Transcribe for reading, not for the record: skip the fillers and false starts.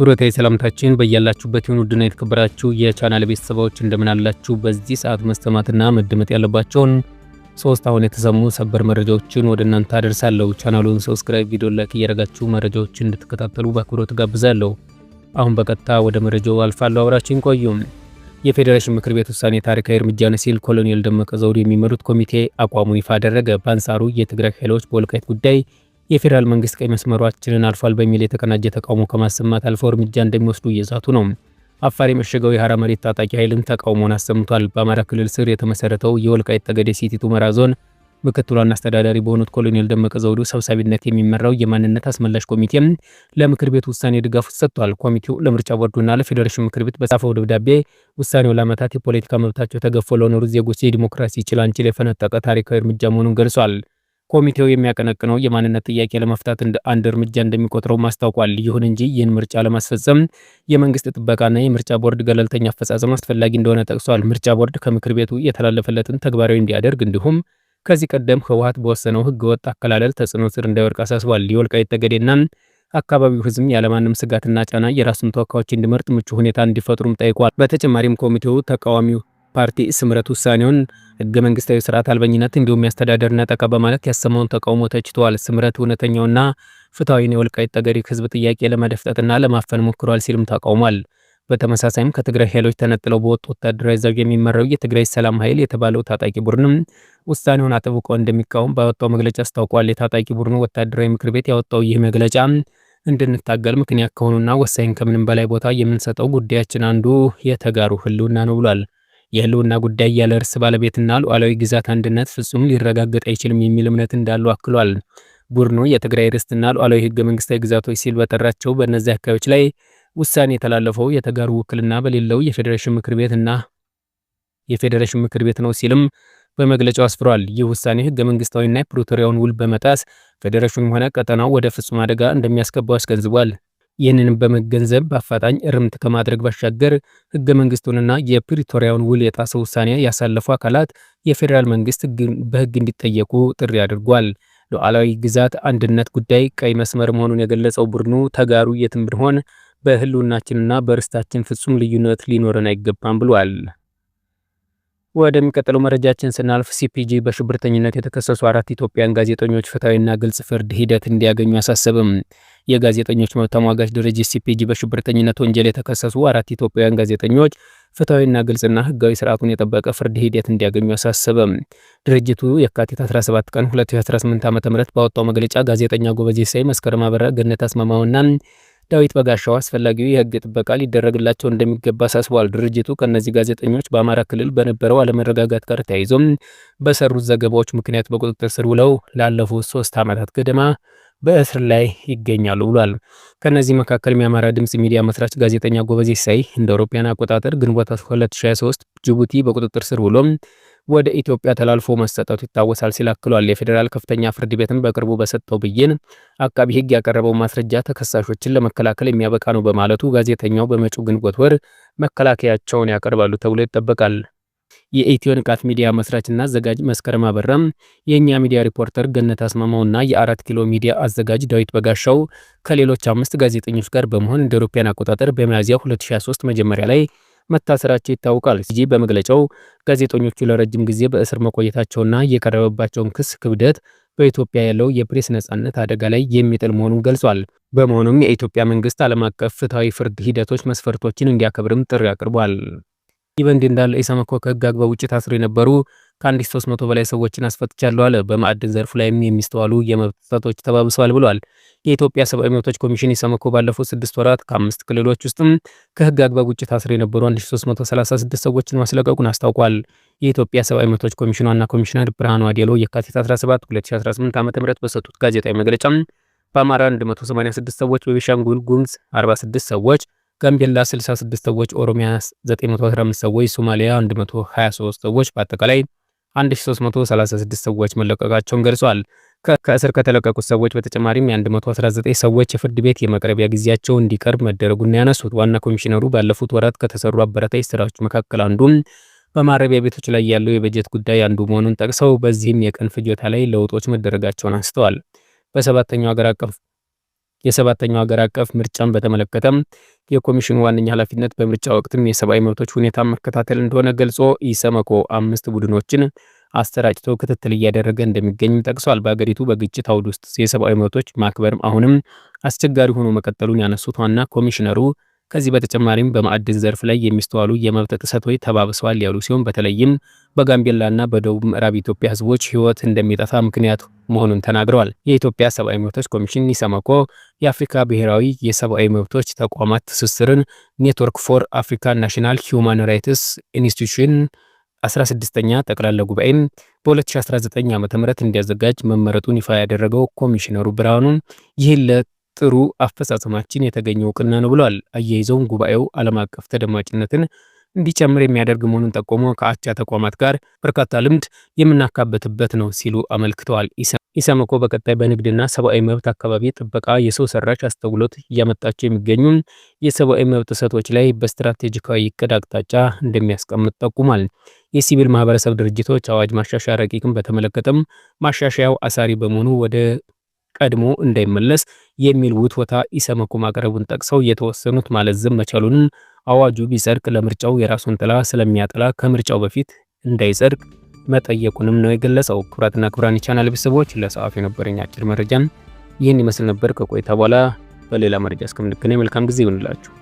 አክብሮታዊ ሰላምታችን በእያላችሁበት ይሁን። ውድና የተከበራችሁ የቻናል ቤተሰቦች እንደምን አላችሁ? በዚህ ሰዓት መሰማትና መደመጥ ያለባቸውን ሶስት አሁን የተሰሙ ሰበር መረጃዎችን ወደ እናንተ አደርሳለሁ። ቻናሉን ሰብስክራይብ፣ ቪዲዮ ላይክ እያደረጋችሁ መረጃዎችን እንድትከታተሉ በአክብሮት ጋብዛለሁ። አሁን በቀጥታ ወደ መረጃው አልፋለሁ። አብራችሁን ቆዩ። የፌዴሬሽን ምክር ቤት ውሳኔ ታሪካዊ እርምጃ ነው ሲል ኮሎኔል ደመቀ ዘውዱ የሚመሩት ኮሚቴ አቋሙን ይፋ አደረገ። በአንጻሩ የትግራይ ኃይሎች በወልቃይት ጉዳይ የፌዴራል መንግስት ቀይ መስመራችንን አልፏል በሚል የተቀናጀ ተቃውሞ ከማሰማት አልፎ እርምጃ እንደሚወስዱ እየዛቱ ነው። አፋር የመሸገው የሐራ መሬት ታጣቂ ኃይልን ተቃውሞን አሰምቷል። በአማራ ክልል ስር የተመሰረተው የወልቃይት ጠገዴ ሰቲት ሁመራ ዞን ምክትል ዋና አስተዳዳሪ በሆኑት ኮሎኔል ደመቀ ዘውዱ ሰብሳቢነት የሚመራው የማንነት አስመላሽ ኮሚቴም ለምክር ቤቱ ውሳኔ ድጋፍ ሰጥቷል። ኮሚቴው ለምርጫ ቦርዱና ለፌዴሬሽን ምክር ቤት በጻፈው ደብዳቤ ውሳኔው ለዓመታት የፖለቲካ መብታቸው ተገፎ ለኖሩ ዜጎች የዲሞክራሲ ጭላንጭል የፈነጠቀ ታሪካዊ እርምጃ መሆኑን ገልጿል። ኮሚቴው የሚያቀነቅነው የማንነት ጥያቄ ለመፍታት እንደ አንድ እርምጃ እንደሚቆጥረው ማስታወቋል። ይሁን እንጂ ይህን ምርጫ ለማስፈጸም የመንግስት ጥበቃና የምርጫ ቦርድ ገለልተኛ አፈጻጸም አስፈላጊ እንደሆነ ጠቅሷል። ምርጫ ቦርድ ከምክር ቤቱ የተላለፈለትን ተግባራዊ እንዲያደርግ እንዲሁም ከዚህ ቀደም ህወሓት በወሰነው ህገወጥ አከላለል ተጽዕኖ ስር እንዳይወድቅ አሳስቧል። የወልቃይት ጠገዴና አካባቢው ህዝብ ያለማንም ስጋትና ጫና የራሱን ተወካዮች እንዲመርጥ ምቹ ሁኔታ እንዲፈጥሩም ጠይቋል። በተጨማሪም ኮሚቴው ተቃዋሚው ፓርቲ ስምረት ውሳኔውን ህገ መንግስታዊ ስርዓት አልበኝነት እንዲሁም ያስተዳደር ነጠቃ በማለት ያሰማውን ተቃውሞ ተችቷል። ስምረት እውነተኛውና ፍትሐዊውን የወልቃይት ጠገዴ ህዝብ ጥያቄ ለመደፍጠጥና ለማፈን ሞክሯል ሲልም ተቃውሟል። በተመሳሳይም ከትግራይ ኃይሎች ተነጥለው በወጡ ወታደራዊ ዘብ የሚመራው የትግራይ ሰላም ኃይል የተባለው ታጣቂ ቡድንም ውሳኔውን አጥብቆ እንደሚቃወም ባወጣው መግለጫ አስታውቋል። የታጣቂ ቡድኑ ወታደራዊ ምክር ቤት ያወጣው ይህ መግለጫ እንድንታገል ምክንያት ከሆኑና ወሳኝ ከምንም በላይ ቦታ የምንሰጠው ጉዳያችን አንዱ የተጋሩ ህልውና ነው ብሏል። የህልውና ጉዳይ ያለ እርስ ባለቤትና ሉዓላዊ ግዛት አንድነት ፍጹም ሊረጋገጥ አይችልም የሚል እምነት እንዳለው አክሏል። ቡድኑ የትግራይ ርስትና ሉዓላዊ ህገ መንግስታዊ ግዛቶች ሲል በጠራቸው በእነዚህ አካባቢዎች ላይ ውሳኔ የተላለፈው የተጋሩ ውክልና በሌለው የፌዴሬሽን ምክር ቤት ነው ሲልም በመግለጫው አስፍሯል። ይህ ውሳኔ ህገ መንግስታዊና የፕሪቶሪያውን ውል በመጣስ ፌዴሬሽኑም ሆነ ቀጠናው ወደ ፍጹም አደጋ እንደሚያስገባው አስገንዝቧል። ይህንንም በመገንዘብ በአፋጣኝ እርምት ከማድረግ ባሻገር ህገ መንግስቱንና የፕሪቶሪያውን ውል የጣሰ ውሳኔ ያሳለፉ አካላት የፌዴራል መንግስት በህግ እንዲጠየቁ ጥሪ አድርጓል። ሉዓላዊ ግዛት አንድነት ጉዳይ ቀይ መስመር መሆኑን የገለጸው ቡድኑ ተጋሩ የትም ብንሆን በህልውናችንና በርስታችን ፍጹም ልዩነት ሊኖረን አይገባም ብሏል። ወደሚቀጥለው መረጃችን ስናልፍ ሲፒጂ በሽብርተኝነት የተከሰሱ 4 ኢትዮጵያውያን ጋዜጠኞች ፍትሐዊና ግልጽ ፍርድ ሂደት እንዲያገኙ አሳሰበም። የጋዜጠኞች መብት ተሟጋች ድርጅት ሲፒጂ በሽብርተኝነት ወንጀል የተከሰሱ 4 ኢትዮጵያውያን ጋዜጠኞች ፍትሐዊና ግልጽና ህጋዊ ስርዓቱን የጠበቀ ፍርድ ሂደት እንዲያገኙ አሳሰበም። ድርጅቱ የካቲት 17 ቀን 2018 ዓ.ም ባወጣው መግለጫ ጋዜጠኛ ጎበዜ ሲሳይ፣ መስከረም አበራ፣ ገነት አስማማውና ዳዊት በጋሻው አስፈላጊው የህግ ጥበቃ ሊደረግላቸው እንደሚገባ አሳስቧል። ድርጅቱ ከነዚህ ጋዜጠኞች በአማራ ክልል በነበረው አለመረጋጋት ጋር ተያይዞም በሰሩት ዘገባዎች ምክንያት በቁጥጥር ስር ውለው ላለፉት 3 ዓመታት ገደማ በእስር ላይ ይገኛሉ ብሏል። ከነዚህ መካከል የአማራ ድምጽ ሚዲያ መስራች ጋዜጠኛ ጎበዜ ሲሳይ እንደ አውሮፓውያን አቆጣጠር ግንቦት 2023 ጅቡቲ በቁጥጥር ስር ውሎም ወደ ኢትዮጵያ ተላልፎ መሰጠቱ ይታወሳል ሲል አክሏል። የፌዴራል ከፍተኛ ፍርድ ቤትን በቅርቡ በሰጠው ብይን አቃቢ ህግ ያቀረበው ማስረጃ ተከሳሾችን ለመከላከል የሚያበቃ ነው በማለቱ ጋዜጠኛው በመጪው ግንቦት ወር መከላከያቸውን ያቀርባሉ ተብሎ ይጠበቃል። የኢትዮ ንቃት ሚዲያ መስራችና አዘጋጅ መስከረም አበራም፣ የኛ ሚዲያ ሪፖርተር ገነት አስማማውና የ4 ኪሎ ሚዲያ አዘጋጅ ዳዊት በጋሻው ከሌሎች 5 ጋዜጠኞች ጋር በመሆን እንደ አውሮፓውያን አቆጣጠር በሚያዝያ 2023 መጀመሪያ ላይ መታሰራቸው ይታወቃል። ሲጂ በመግለጫው ጋዜጠኞቹ ለረጅም ጊዜ በእስር መቆየታቸውና የቀረበባቸውን ክስ ክብደት በኢትዮጵያ ያለው የፕሬስ ነጻነት አደጋ ላይ የሚጥል መሆኑን ገልጿል። በመሆኑም የኢትዮጵያ መንግስት ዓለም አቀፍ ፍትሐዊ ፍርድ ሂደቶች መስፈርቶችን እንዲያከብርም ጥሪ አቅርቧል። ይህ በእንዲህ እንዳለ ኢሰመኮ ከህግ አግባብ ውጭ ታስረው የነበሩ ከ1300 በላይ ሰዎችን አስፈትቻለሁ አለ። በማዕድን ዘርፉ ላይም የሚስተዋሉ የመብት ጥሰቶች ተባብሰዋል ብሏል። የኢትዮጵያ ሰብአዊ መብቶች ኮሚሽን ኢሰመኮ ባለፉት 6 ወራት ከ5 ክልሎች ውስጥም ከህግ አግባብ ውጭ ታስረው የነበሩ 1336 ሰዎችን ማስለቀቁን አስታውቋል። የኢትዮጵያ ሰብአዊ መብቶች ኮሚሽን ዋና ኮሚሽነር ብርሃኑ አዴሎ የካቲት 17 2018 ዓ.ም በሰጡት ጋዜጣዊ መግለጫ በአማራ 186 ሰዎች፣ በቤኒሻንጉል ጉሙዝ 46 ሰዎች፣ ጋምቤላ 66 ሰዎች፣ ኦሮሚያ 915 ሰዎች፣ ሶማሊያ 123 ሰዎች በአጠቃላይ 1336 ሰዎች መለቀቃቸውን ገልጿል። ከእስር ከተለቀቁት ሰዎች በተጨማሪም የ119 ሰዎች የፍርድ ቤት የመቅረቢያ ጊዜያቸው እንዲቀርብ መደረጉን ያነሱት ዋና ኮሚሽነሩ ባለፉት ወራት ከተሰሩ አበረታች ስራዎች መካከል አንዱ በማረቢያ ቤቶች ላይ ያለው የበጀት ጉዳይ አንዱ መሆኑን ጠቅሰው በዚህም የቀን ፍጆታ ላይ ለውጦች መደረጋቸውን አንስተዋል። በሰባተኛው ሀገር አቀፍ የሰባተኛው ሀገር አቀፍ ምርጫን በተመለከተም የኮሚሽኑ ዋነኛ ኃላፊነት በምርጫ ወቅትም የሰብአዊ መብቶች ሁኔታ መከታተል እንደሆነ ገልጾ ኢሰመኮ 5 ቡድኖችን አስተራጭቶ ክትትል እያደረገ እንደሚገኝም ጠቅሷል። በአገሪቱ በግጭት አውድ ውስጥ የሰብአዊ መብቶች ማክበርም አሁንም አስቸጋሪ ሆኖ መቀጠሉን ያነሱት ዋና ኮሚሽነሩ ከዚህ በተጨማሪም በማዕድን ዘርፍ ላይ የሚስተዋሉ የመብት ጥሰቶች ተባብሰዋል ያሉ ሲሆን በተለይም በጋምቤላና በደቡብ ምዕራብ ኢትዮጵያ ህዝቦች ህይወት እንደሚጠፋ ምክንያት መሆኑን ተናግረዋል። የኢትዮጵያ ሰብአዊ መብቶች ኮሚሽን ኢሰመኮ የአፍሪካ ብሔራዊ የሰብአዊ መብቶች ተቋማት ትስስርን ኔትወርክ ፎር አፍሪካን ናሽናል ሂውማን ራይትስ ኢንስቲትዩሽን 16ኛ ጠቅላላ ጉባኤም በ2019 ዓ.ም እንዲያዘጋጅ መመረጡን ይፋ ያደረገው ኮሚሽነሩ ብርሃኑን ይህን ጥሩ አፈጻጸማችን የተገኘው እውቅና ነው ብሏል። አያይዘውም ጉባኤው ዓለም አቀፍ ተደማጭነትን እንዲጨምር የሚያደርግ መሆኑን ጠቆሞ ከአቻ ተቋማት ጋር በርካታ ልምድ የምናካበትበት ነው ሲሉ አመልክተዋል። ኢሰመኮ በቀጣይ በንግድና ሰብአዊ መብት አካባቢ ጥበቃ የሰው ሰራሽ አስተውሎት እያመጣቸው የሚገኙ የሰብአዊ መብት ጥሰቶች ላይ በስትራቴጂካዊ እቅድ አቅጣጫ እንደሚያስቀምጥ ጠቁሟል። የሲቪል ማህበረሰብ ድርጅቶች አዋጅ ማሻሻያ ረቂቅን በተመለከተም ማሻሻያው አሳሪ በመሆኑ ወደ ቀድሞ እንዳይመለስ የሚል ውትወታ ኢሰመኮ ማቅረቡን ጠቅሰው የተወሰኑት ማለዘም መቻሉን አዋጁ ቢጸድቅ ለምርጫው የራሱን ጥላ ስለሚያጠላ ከምርጫው በፊት እንዳይጸድቅ መጠየቁንም ነው የገለጸው። ክቡራትና ክቡራን የቻናል ቤተሰቦች ለሰዓቱ የነበረኝ አጭር መረጃን ይህን ይመስል ነበር። ከቆይታ በኋላ በሌላ መረጃ እስከምንገናኝ መልካም ጊዜ ይሁንላችሁ።